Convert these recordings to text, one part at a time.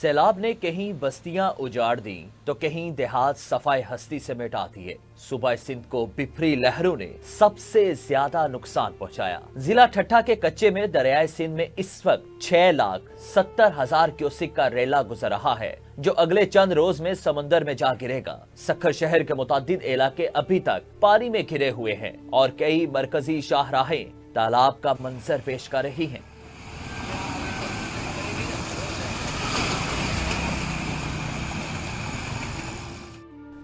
सैलाब ने कहीं बस्तियां उजाड़ दी तो कहीं देहात सफाई हस्ती से मिटा दिए। सूबा सिंध को बिफरी लहरों ने सबसे ज्यादा नुकसान पहुंचाया। जिला ठट्ठा के कच्चे में दरियाए सिंध में इस वक्त 6,70,000 क्यूसेक का रेला गुजर रहा है, जो अगले चंद रोज में समंदर में जा गिरेगा। सक्खर शहर के मुतादिद इलाके अभी तक पानी में घिरे हुए हैं और कई मरकजी शाहराहें तालाब का मंजर पेश कर रही हैं।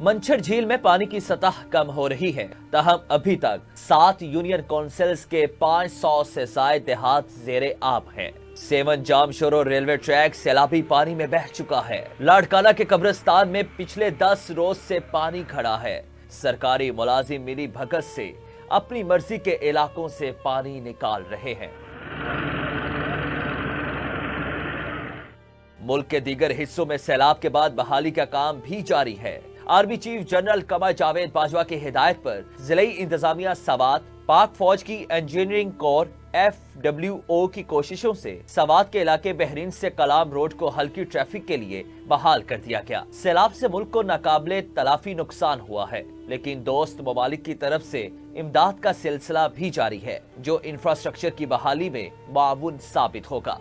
मंछर झील में पानी की सतह कम हो रही है, ताहम अभी तक 7 यूनियन काउंसिल्स के 500 से ज्यादा देहात जेरे आब हैं। सेवन जामशोरो रेलवे ट्रैक सैलाबी पानी में बह चुका है। लाड़काना के कब्रिस्तान में पिछले 10 रोज से पानी खड़ा है। सरकारी मुलाजिम मिली भगत से अपनी मर्जी के इलाकों से पानी निकाल रहे हैं। मुल्क के दीगर हिस्सों में सैलाब के बाद बहाली का काम भी जारी है। Army chief general Qamar Javed Bajwa की हिदायत पर जिले इंतजामिया सवात, पाक फौज की इंजीनियरिंग कोर FWO की कोशिशों से सवात के इलाके बहरीन से कलाम रोड को हल्की ट्रैफिक के लिए बहाल कर दिया गया। सैलाब से मुल्क को नाकाबिले तलाफी नुकसान हुआ है, लेकिन दोस्त ममालिक की तरफ से इमदाद का सिलसिला भी जारी है, जो इंफ्रास्ट्रक्चर की बहाली में मावून साबित होगा।